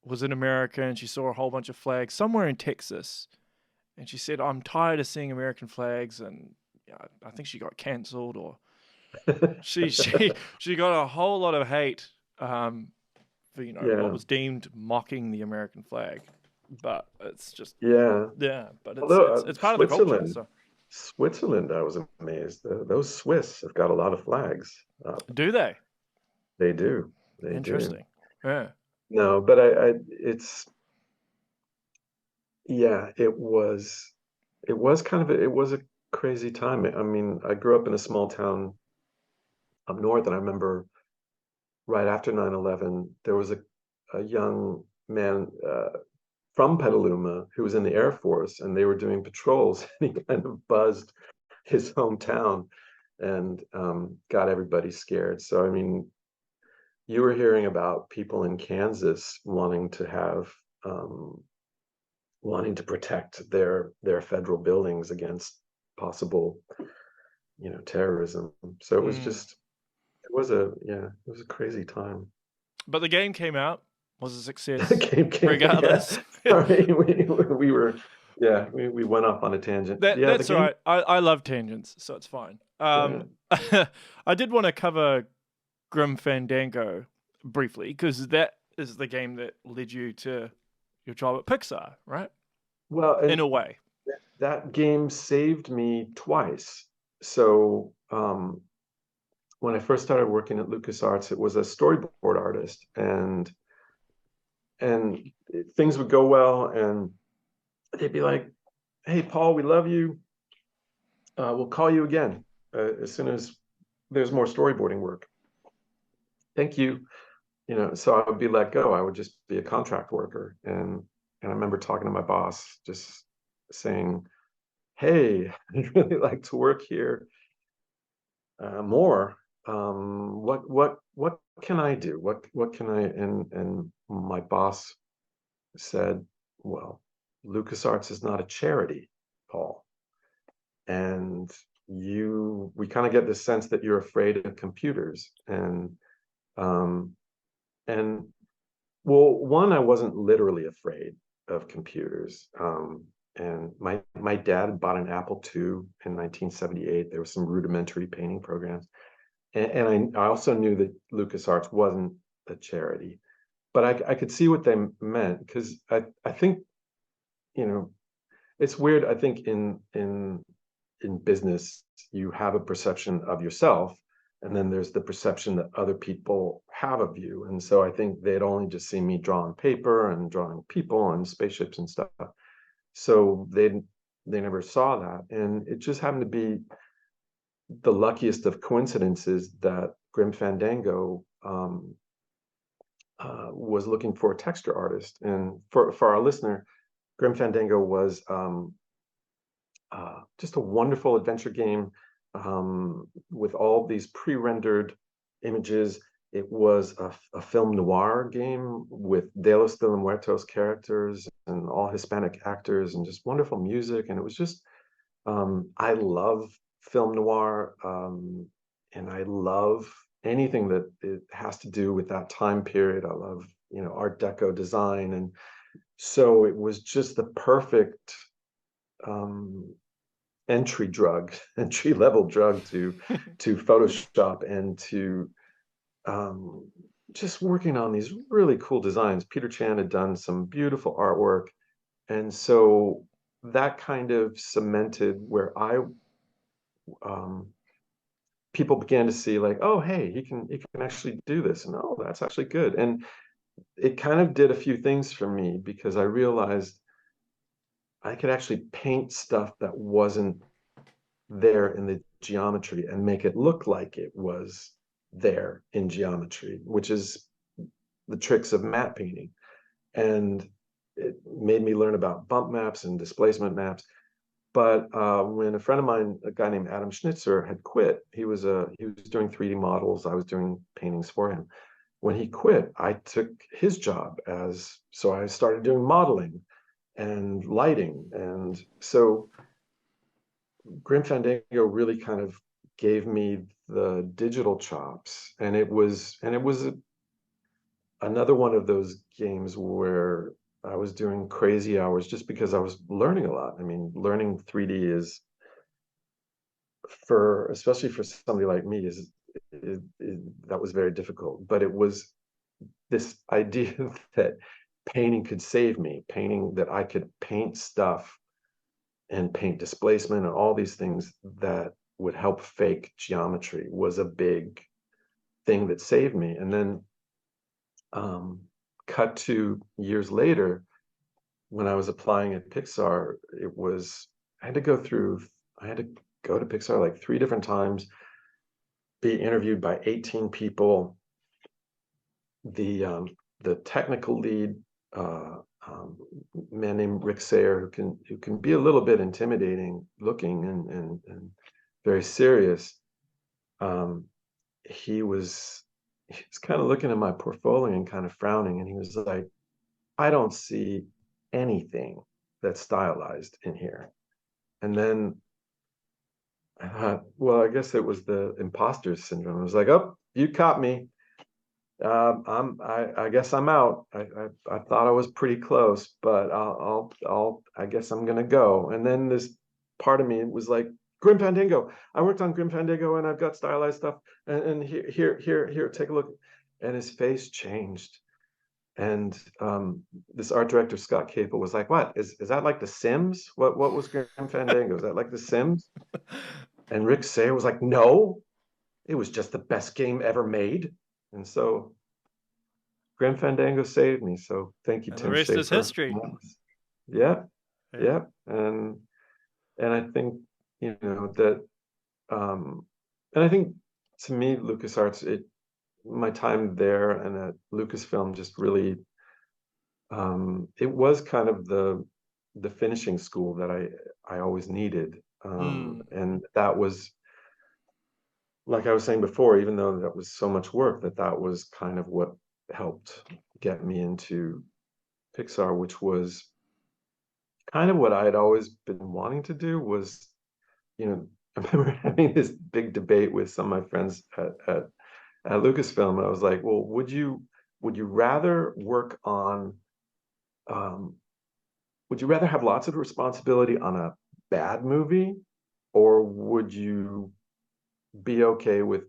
was in America and she saw a whole bunch of flags somewhere in Texas, and she said, "I'm tired of seeing American flags," and yeah, I think she got cancelled or she got a whole lot of hate for what
yeah,
was deemed mocking the American flag, but it's just
yeah.
yeah, but it's
Although
it's it's part of the culture. So
Switzerland, I was amazed. Those Swiss have got a lot of flags up.
do they?
They do, they do.
Interesting. Yeah.
No, but yeah, it was it was a crazy time. I mean, I grew up in a small town up north, and I remember right after 9/11, there was a young man from Petaluma who was in the Air Force, and they were doing patrols, and he kind of buzzed his hometown and got everybody scared. So, I mean, you were hearing about people in Kansas um, wanting to protect their federal buildings against possible, terrorism. So it was
Mm.
just it was a crazy time.
But the game came out, was a success,
Came, yeah.
regardless.
Sorry, we were, yeah, we went off on a tangent. Yeah, the
That's all
game,
right. I love tangents, so it's fine.
yeah.
I did want to cover Grim Fandango briefly because that is the game that led you to your job at Pixar, right?
Well,
In
and
a way.
that game saved me twice. So, when I first started working at LucasArts, it was a storyboard artist, and things would go well, and they'd be like, "Hey, Paul, we love you. We'll call you again as soon as there's more storyboarding work. Thank you." So I would be let go. I would just be a contract worker, and I remember talking to my boss, just saying, "Hey, I'd really like to work here more. What can I do? What can I?" And my boss said, "Well, LucasArts is not a charity, Paul, and we kind of get the sense that you're afraid of computers." Um, and well, one, I wasn't literally afraid of computers. And my dad bought an Apple II in 1978. There were some rudimentary painting programs. And I also knew that LucasArts wasn't a charity, but I could see what they meant because I think, you know, it's weird. I think in business, you have a perception of yourself, and then there's the perception that other people have of you. And so I think they'd only just seen me draw on paper and drawing people and spaceships and stuff. So they never saw that. And it just happened to be the luckiest of coincidences that Grim Fandango was looking for a texture artist. And for our listener, Grim Fandango was just a wonderful adventure game with all these pre-rendered images. It was a film noir game with De los de los Muertos characters and all Hispanic actors and just wonderful music. And it was just, I love film noir, and I love anything that it has to do with that time period. I love, Art Deco design. And so it was just the perfect entry level drug to Photoshop and to just working on these really cool designs. Peter Chan had done some beautiful artwork, and so that kind of cemented where people began to see, like, oh, hey, he can actually do this, and oh, that's actually good. And it kind of did a few things for me, because I realized I could actually paint stuff that wasn't there in the geometry and make it look like it was there in geometry, which is the tricks of matte painting. And it made me learn about bump maps and displacement maps. But when a friend of mine, a guy named Adam Schnitzer, had quit, he was doing 3D models. I was doing paintings for him. When he quit, I took his job so I started doing modeling and lighting. And so Grim Fandango really kind of gave me the digital chops, and it was another one of those games where I was doing crazy hours just because I was learning a lot. I mean, learning 3D is, especially for somebody like me, that was very difficult. But it was this idea that painting could save me, painting that I could paint stuff and paint displacement and all these things that would help fake geometry was a big thing that saved me. And then cut to years later, when I was applying at Pixar, I had to go to Pixar like 3 different times, be interviewed by 18 people. The technical lead, man named Rick Sayer, who can be a little bit intimidating looking and very serious. He was kind of looking at my portfolio and kind of frowning, and he was like, I don't see anything that's stylized in here. And then I thought, well, I guess it was the imposter syndrome. I was like, oh, you caught me. I guess I'm out. I thought I was pretty close, but I guess I'm gonna go. And then this part of me was like, Grim Fandango. I worked on Grim Fandango, and I've got stylized stuff. And here, take a look. And his face changed. And this art director, Scott Capel, was like, what is that, like The Sims? What was Grim Fandango? Is that like The Sims? And Rick Sayer was like, no, it was just the best game ever made. And so Grim Fandango saved me. So thank you,
And the
Tim
rest is
Schafer.
history.
Yeah, yeah. And I think, that, and I think, to me, LucasArts, my time there and at Lucasfilm just really, it was kind of the finishing school that I always needed. And that was, like I was saying before, even though that was so much work, that was kind of what helped get me into Pixar, which was kind of what I had always been wanting to do. Was, I remember having this big debate with some of my friends at Lucasfilm. And I was like, well, would you rather work on, would you rather have lots of responsibility on a bad movie, or would you be okay with,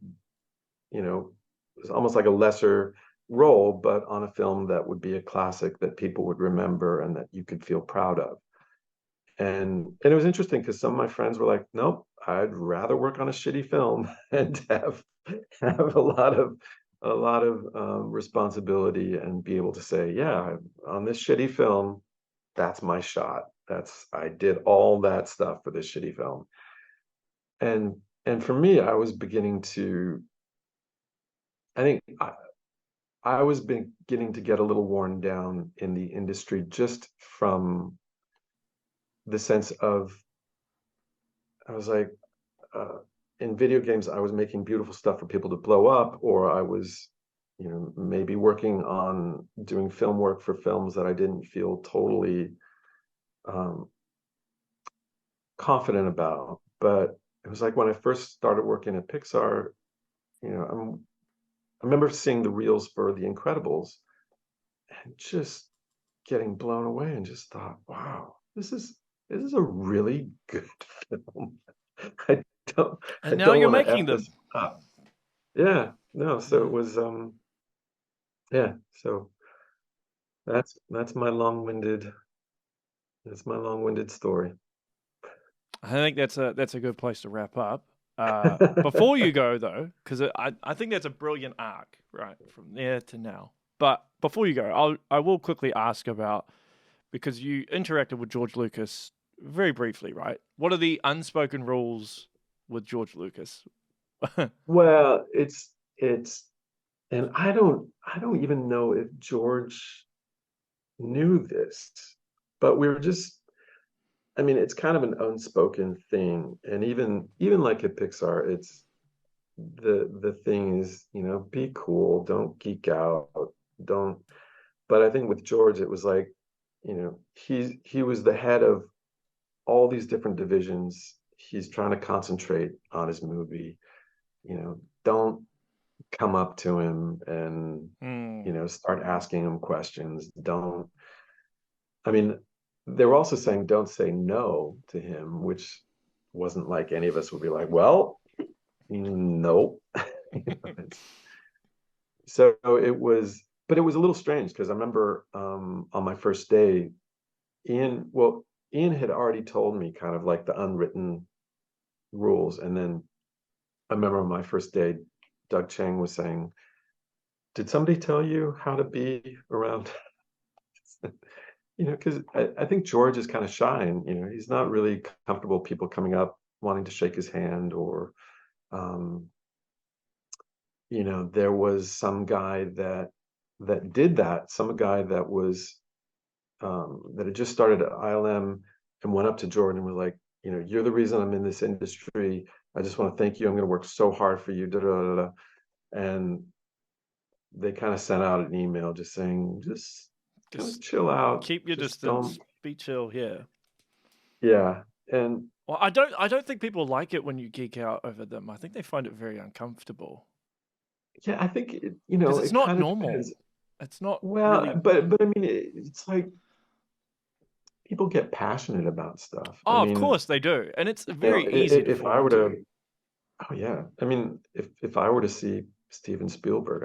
it's almost like a lesser role, but on a film that would be a classic that people would remember and that you could feel proud of? and it was interesting because some of my friends were like, nope, I'd rather work on a shitty film and have a lot of responsibility and be able to say, yeah, on this shitty film, that's my shot. I did all that stuff for this shitty film. And and for me, I was beginning to, I think I was beginning to get a little worn down in the industry just from the sense of, I was like, uh, in video games, I was making beautiful stuff for people to blow up, or I was, maybe working on doing film work for films that I didn't feel totally um, confident about. But it was like when I first started working at Pixar, I remember seeing the reels for The Incredibles and just getting blown away and just thought, wow, this is a really good film. I don't I
And now
don't
you're
want to
making
F
them.
this up. Yeah, no, so it was yeah, so that's my long-winded story.
I think that's a good place to wrap up. Before you go though, because I think that's a brilliant arc, right, from there to now. But before you go, I will quickly ask about, because you interacted with George Lucas very briefly, right? What are the unspoken rules with George Lucas?
Well, it's and I don't even know if George knew this, but we were just, I mean, it's kind of an unspoken thing. And even like at Pixar, it's the thing is, be cool, don't geek out, don't. But I think with George, it was like, he was the head of all these different divisions. He's trying to concentrate on his movie. Don't come up to him and
Hmm.
start asking him questions. Don't. I mean, they were also saying don't say no to him, which wasn't like any of us would be like, well, no. So it was, but it was a little strange because I remember on my first day, Ian had already told me kind of like the unwritten rules. And then I remember on my first day, Doug Chang was saying, did somebody tell you how to be around? Because I think George is kind of shy and, he's not really comfortable people coming up wanting to shake his hand or, um, there was some guy that did that, some guy that had just started at ILM and went up to Jordan and was like, you're the reason I'm in this industry. I just want to thank you. I'm going to work so hard for you. Da, da, da, da. And they kind of sent out an email just saying, just kind of
Just
chill out.
keep your
Just don't.
distance. Be chill here.
Yeah. And
Well, I don't think people like it when you geek out over them. I think they find it very uncomfortable
yeah, I think
because it's
it
not
kind of
normal.
depends.
It's not
Well,
really.
but I mean, it's like people get passionate about stuff. I
Oh, of
mean,
course they do, and it's very easy to
if
fall
I were to,
into.
oh yeah, I mean, if I were to see Steven Spielberg,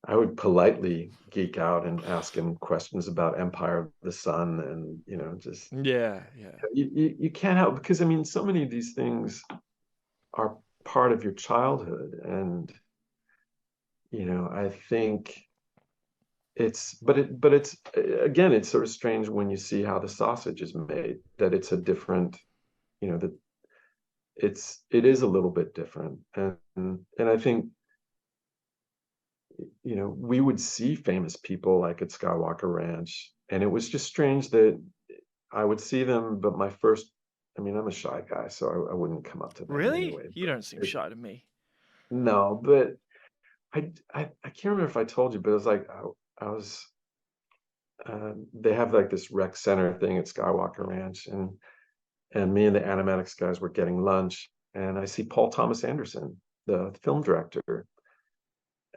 I would politely geek out and ask him questions about Empire of the Sun, and just
Yeah, yeah.
you can't help, because I mean, so many of these things are part of your childhood, and I think but it's again, it's sort of strange when you see how the sausage is made, that it's a different, that it is a little bit different, and I think we would see famous people like at Skywalker Ranch, and it was just strange that I would see them, but I mean, I'm a shy guy, so I wouldn't come up to them
Really?
anyway.
You
But
don't seem shy to me.
no, but I can't remember if I told you, but it was like I was they have like this rec center thing at Skywalker Ranch, and me and the animatics guys were getting lunch, and I see Paul Thomas Anderson, the film director,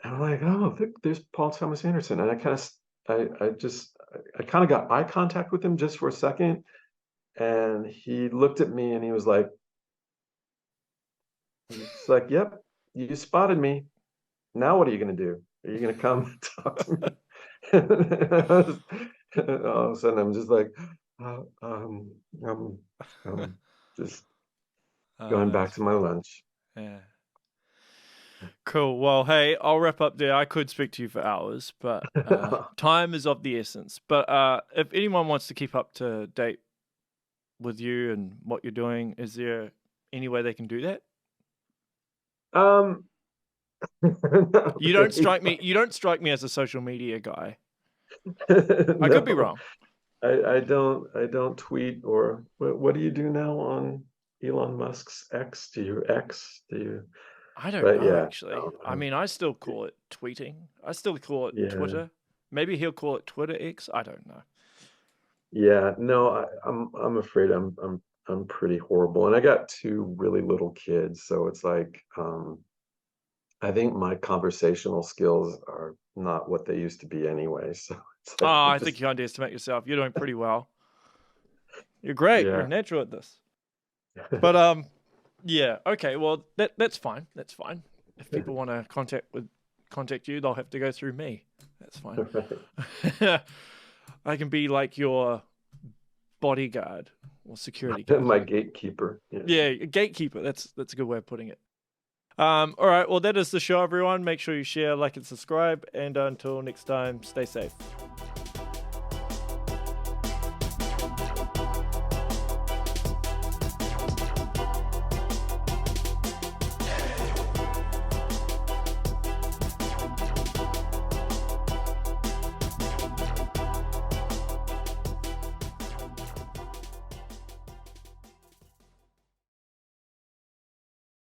and I'm like, oh, there's Paul Thomas Anderson, and I kind of got eye contact with him just for a second, and he looked at me and he was like, it's like, yep, you spotted me. Now what are you going to do? Are you going to come talk to me? All of a sudden, I'm just like, Uh, um, um, just going back
That's
to my lunch.
yeah. Cool. Well, hey, I'll wrap up there. I could speak to you for hours, but time is of the essence. But if anyone wants to keep up to date with you and what you're doing, is there any way they can do that?
Um, not
You don't
really.
strike me. You don't strike me as a social media guy. I could be
No,
wrong.
I don't tweet or what do you do now on Elon Musk's X? Do you X? Do you?
I don't
But
know
yeah,
actually.
no,
I mean, I still call it tweeting. I still call it
yeah,
Twitter. Maybe he'll call it Twitter X. I don't know.
yeah. No, I'm afraid I'm pretty horrible, and I got two really little kids, so it's like I think my conversational skills are not what they used to be anyway. So it's
Oh,
like I'm
I think
just
you underestimate yourself. You're doing pretty well. You're great. You're a
yeah.
natural at this. But yeah. Okay. Well, that's fine. That's fine. If people want to contact you, they'll have to go through me. That's fine. I can be like your bodyguard or security guard.
My gatekeeper. Yeah.
Yeah, gatekeeper. That's a good way of putting it. All right. Well, that is the show, everyone. Make sure you share, like, and subscribe. And until next time, stay safe.